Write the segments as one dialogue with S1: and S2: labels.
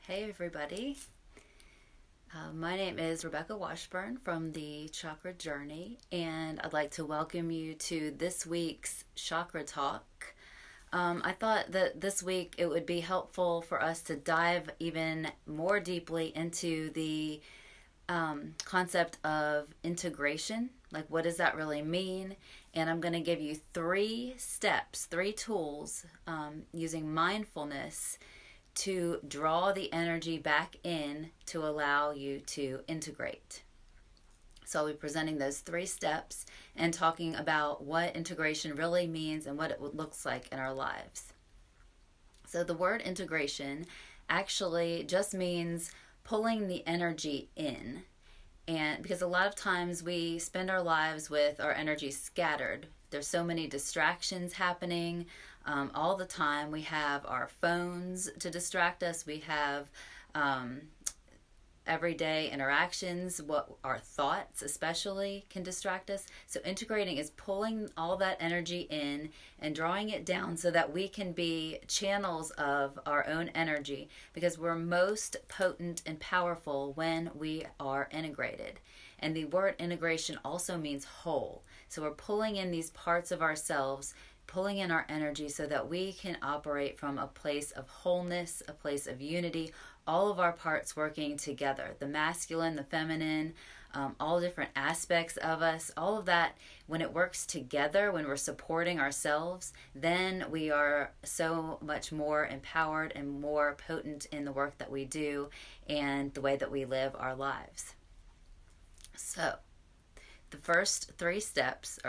S1: Hey everybody, my name is Rebecca Washburn from the Chakra Journey, and I'd like to welcome you to this week's Chakra Talk. I thought that this week it would be helpful for us to dive even more deeply into the concept of integration. Like, what does that really mean? And I'm going to give you three steps, three tools using mindfulness to draw the energy back in to allow you to integrate. So I'll be presenting those three steps and talking about what integration really means and what it looks like in our lives. So the word integration actually just means pulling the energy in. And because a lot of times we spend our lives with our energy scattered, there's so many distractions happening all the time. We have our phones to distract us. We have everyday interactions, what our thoughts especially can distract us. So integrating is pulling all that energy in and drawing it down so that we can be channels of our own energy, because we're most potent and powerful when we are integrated. And the word integration also means whole. So we're pulling in these parts of ourselves, pulling in our energy so that we can operate from a place of wholeness, a place of unity, all of our parts working together, the masculine, the feminine, all different aspects of us, all of that, when it works together, when we're supporting ourselves, then we are so much more empowered and more potent in the work that we do and the way that we live our lives. So, the first three steps,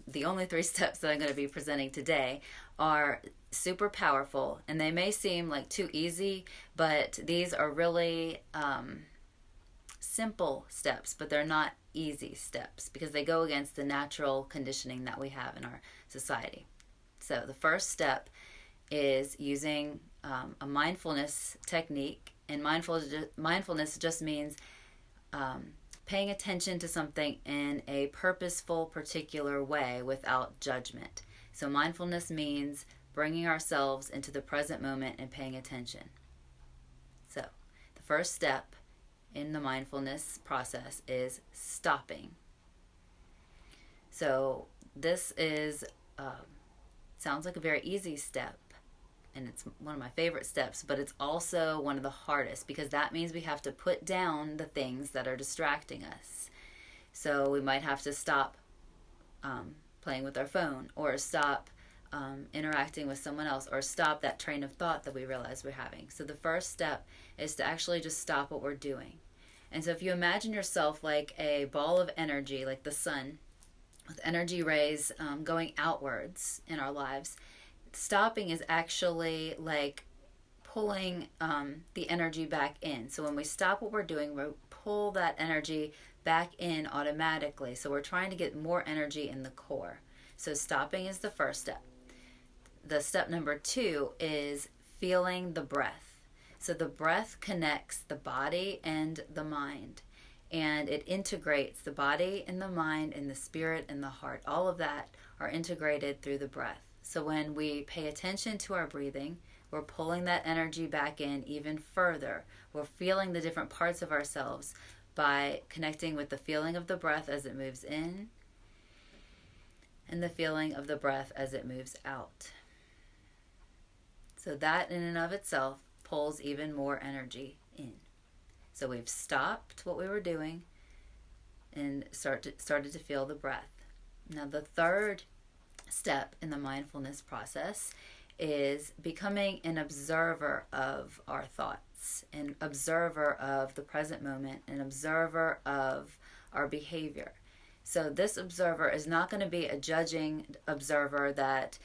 S1: the only three steps that I'm going to be presenting today, are super powerful, and they may seem like too easy, but these are really simple steps, but they're not easy steps because they go against the natural conditioning that we have in our society. So the first step is using a mindfulness technique, and mindfulness just means paying attention to something in a purposeful, particular way without judgment. So mindfulness means bringing ourselves into the present moment and paying attention. So the first step in the mindfulness process is stopping. So this is sounds like a very easy step, and it's one of my favorite steps, but it's also one of the hardest, because that means we have to put down the things that are distracting us. So we might have to stop playing with our phone, or stop interacting with someone else, or stop that train of thought that we realize we're having. So the first step is to actually just stop what we're doing. And so if you imagine yourself like a ball of energy, like the sun, with energy rays going outwards in our lives, stopping is actually like pulling the energy back in. So when we stop what we're doing, we pull that energy back in automatically. So we're trying to get more energy in the core. So stopping is the first step. The step number 2 is feeling the breath. So the breath connects the body and the mind, and it integrates the body and the mind and the spirit and the heart. All of that are integrated through the breath. So when we pay attention to our breathing, we're pulling that energy back in even further. We're feeling the different parts of ourselves by connecting with the feeling of the breath as it moves in and the feeling of the breath as it moves out. So that in and of itself pulls even more energy in. So we've stopped what we were doing and started to feel the breath. Now the third step in the mindfulness process is becoming an observer of our thoughts, an observer of the present moment, an observer of our behavior. So this observer is not going to be a judging observer that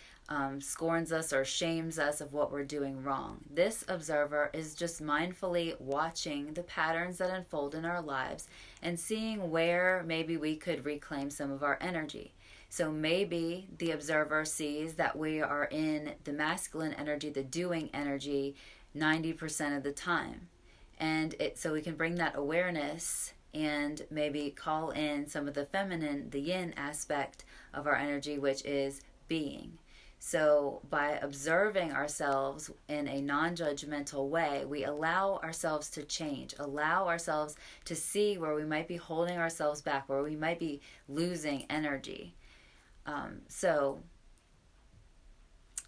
S1: scorns us or shames us of what we're doing wrong. This observer is just mindfully watching the patterns that unfold in our lives and seeing where maybe we could reclaim some of our energy. So maybe the observer sees that we are in the masculine energy, the doing energy, 90% of the time. And so we can bring that awareness and maybe call in some of the feminine, the yin aspect of our energy, which is being. So by observing ourselves in a non-judgmental way, we allow ourselves to change, allow ourselves to see where we might be holding ourselves back, where we might be losing energy. So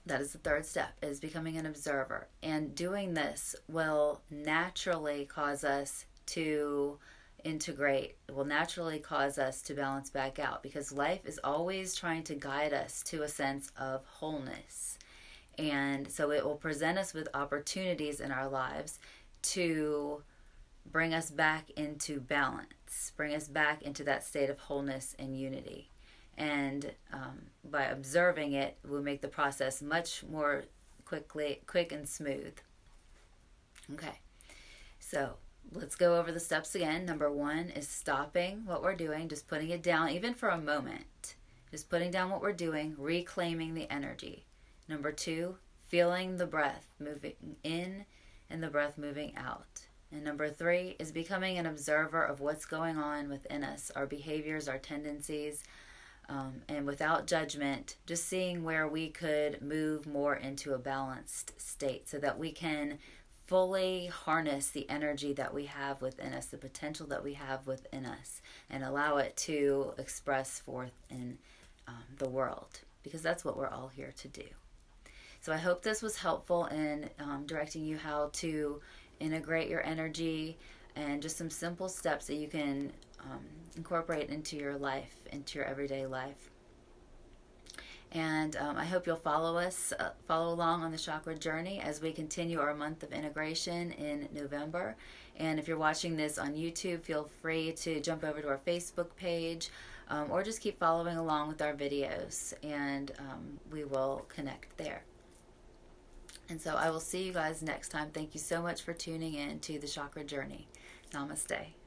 S1: that is the third step, is becoming an observer. And doing this will naturally cause us to integrate, will naturally cause us to balance back out, because life is always trying to guide us to a sense of wholeness. And so it will present us with opportunities in our lives to bring us back into balance, bring us back into that state of wholeness and unity. And by observing it, we'll make the process much more quick and smooth. Okay, so let's go over the steps again. Number one is stopping what we're doing, just putting it down, even for a moment. Just putting down what we're doing, reclaiming the energy. Number two, feeling the breath moving in and the breath moving out. And number three is becoming an observer of what's going on within us, our behaviors, our tendencies, and without judgment, just seeing where we could move more into a balanced state so that we can fully harness the energy that we have within us, the potential that we have within us, and allow it to express forth in the world, because that's what we're all here to do. So I hope this was helpful in directing you how to integrate your energy, and just some simple steps that you can incorporate into your life, into your everyday life. And I hope you'll follow along on the chakra journey as we continue our month of integration in November. And if you're watching this on YouTube, feel free to jump over to our Facebook page, or just keep following along with our videos, and we will connect there. And so I will see you guys next time. Thank you so much for tuning in to the chakra journey. Namaste.